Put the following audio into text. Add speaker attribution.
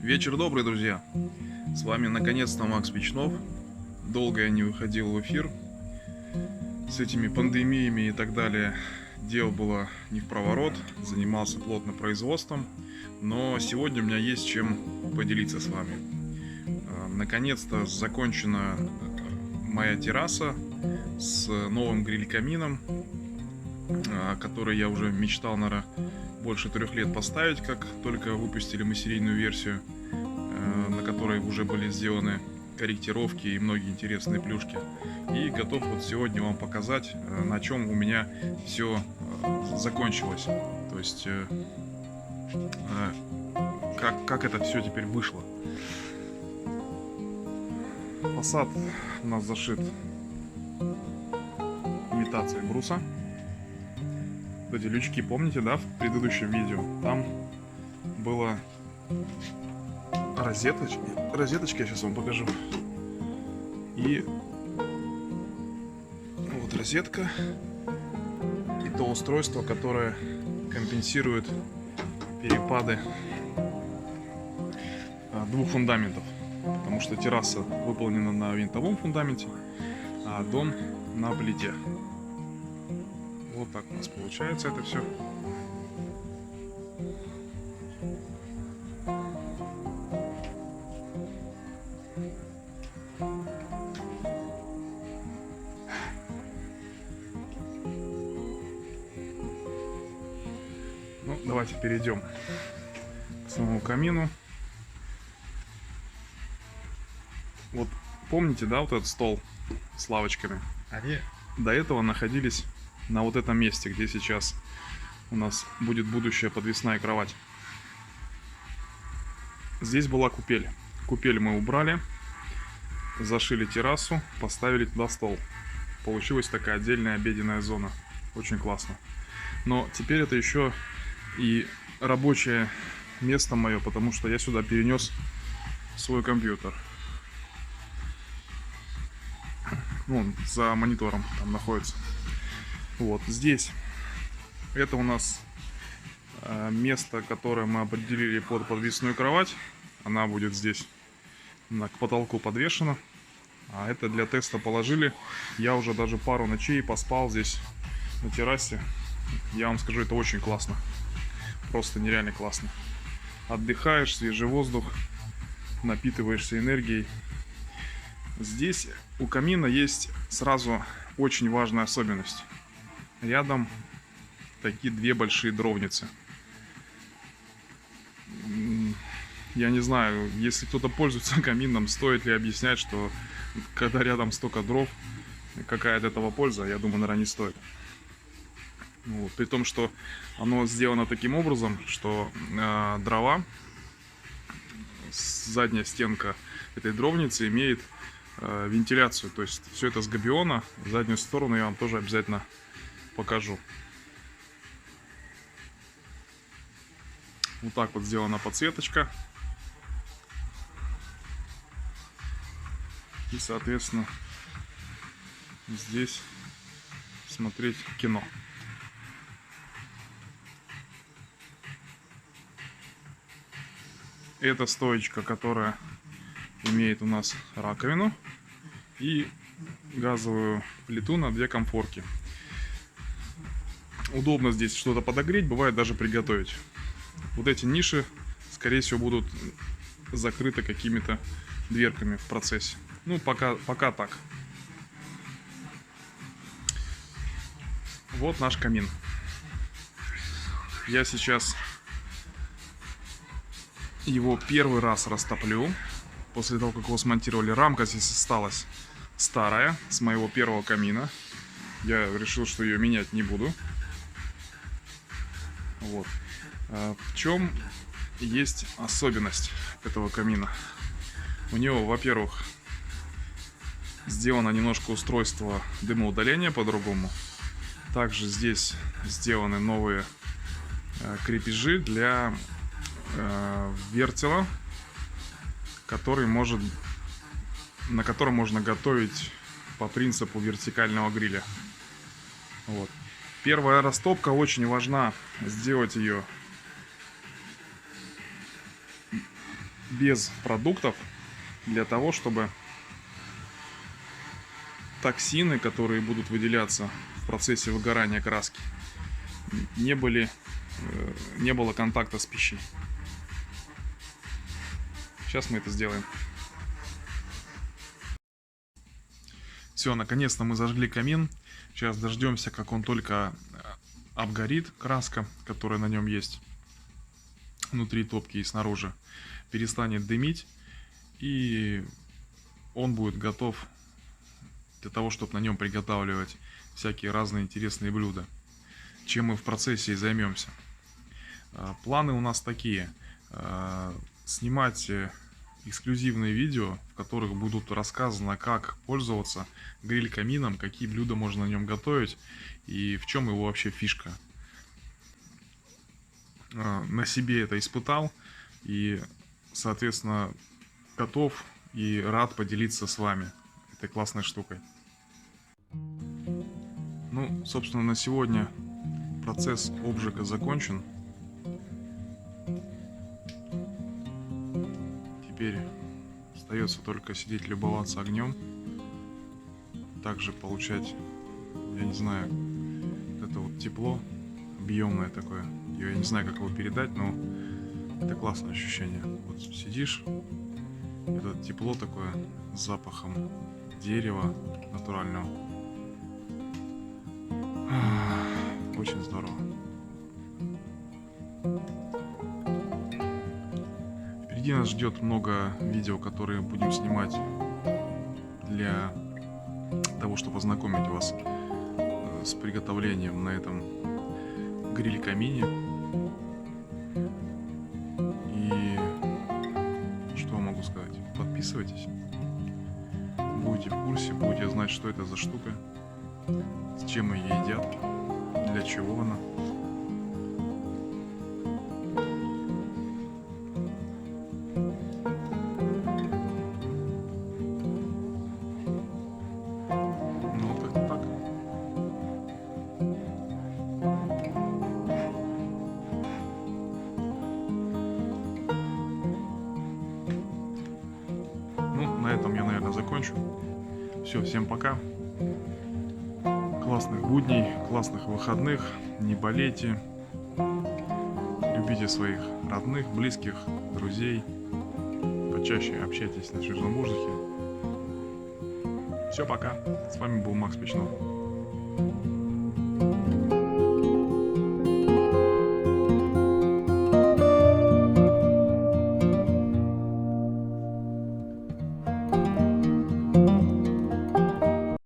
Speaker 1: Вечер добрый, друзья! С вами наконец-то Макс Печнов. Долго я не выходил в эфир. С этими пандемиями и так далее дел было не в проворот. Занимался плотно производством. Но сегодня у меня есть чем поделиться с вами. Наконец-то закончена моя терраса с новым гриль-камином, который я уже мечтал, наверное, больше 3 лет поставить, как только выпустили мы серийную версию, на которой уже были сделаны корректировки и многие интересные плюшки. И готов вот сегодня вам показать, на чем у меня все закончилось. То есть, как это все теперь вышло. Фасад у нас зашит имитацией бруса. Вот эти лючки, помните, да, в предыдущем видео? Там было розеточка, я сейчас вам покажу. И вот розетка. И то устройство, которое компенсирует перепады двух фундаментов. Потому что терраса выполнена на винтовом фундаменте, а дом на плите. Вот так у нас получается это все. Ну, давайте перейдем к самому камину. Вот помните, да, вот этот стол с лавочками? Они до этого находились на вот этом месте, где сейчас у нас будет будущая подвесная кровать. Здесь была купель. Купель мы убрали, зашили террасу, поставили туда стол. Получилась такая отдельная обеденная зона. Очень классно. Но теперь это еще и рабочее место мое, потому что я сюда перенес свой компьютер. Вон, за монитором там находится. Вот здесь это у нас место, которое мы определили под подвесную кровать. Она будет здесь к потолку подвешена. А это для теста положили. Я уже даже пару ночей поспал здесь на террасе. Я вам скажу, это очень классно. Просто нереально классно. Отдыхаешь, свежий воздух, напитываешься энергией. Здесь у камина есть сразу очень важная особенность. Рядом такие две большие дровницы. Я не знаю, если кто-то пользуется камином, стоит ли объяснять, что когда рядом столько дров, какая от этого польза, я думаю, наверное, не стоит. Вот. При том, что оно сделано таким образом, что дрова, задняя стенка этой дровницы имеет вентиляцию. То есть все это с габиона. Заднюю сторону я вам тоже обязательно покажу. Вот так вот сделана подсветочка. И, соответственно, здесь смотреть кино. Это стоечка, которая имеет у нас раковину и газовую плиту на 2 комфорки. Удобно здесь что-то подогреть, бывает даже приготовить. Вот эти ниши, скорее всего, будут закрыты какими-то дверками в процессе. Ну, пока так. Вот наш камин. Я сейчас его первый раз растоплю. После того, как его смонтировали, рамка здесь осталась старая, с моего первого камина. Я решил, что ее менять не буду. Вот. В чем есть особенность этого камина? У него, во-первых, сделано немножко устройство дымоудаления по-другому. Также здесь сделаны новые крепежи для вертела, на котором можно готовить по принципу вертикального гриля. Вот. Первая растопка очень важна. Сделать ее без продуктов, для того, чтобы токсины, которые будут выделяться в процессе выгорания краски, не было контакта с пищей. Сейчас мы это сделаем. Все, наконец-то мы зажгли камин. Сейчас дождемся, как он только обгорит, краска, которая на нем есть, внутри топки и снаружи, перестанет дымить, и он будет готов для того, чтобы на нем приготавливать всякие разные интересные блюда, чем мы в процессе и займемся. Планы у нас такие: снимать эксклюзивные видео, в которых будут рассказано, как пользоваться гриль-камином, какие блюда можно на нем готовить и в чем его вообще фишка. На себе это испытал и, соответственно, готов и рад поделиться с вами этой классной штукой. Ну, собственно, на сегодня процесс обжига закончен. Теперь остается только сидеть, любоваться огнем, также получать, я не знаю, это вот тепло объемное такое. Я не знаю, как его передать, но это классное ощущение. Вот сидишь, это тепло такое с запахом дерева натурального. Очень здорово. Впереди нас ждет много видео, которые будем снимать для того, чтобы познакомить вас с приготовлением на этом гриль-камине. И что могу сказать? Подписывайтесь. Будете в курсе, будете знать, что это за штука, с чем ее едят, для чего она. Ну, вот это так. Ну, на этом я, наверное, закончу. Все, всем пока. Классных будней, классных выходных. Не болейте. Любите своих родных, близких, друзей. Почаще общайтесь на свежем воздухе. Все, пока. С вами был Макс Печнов.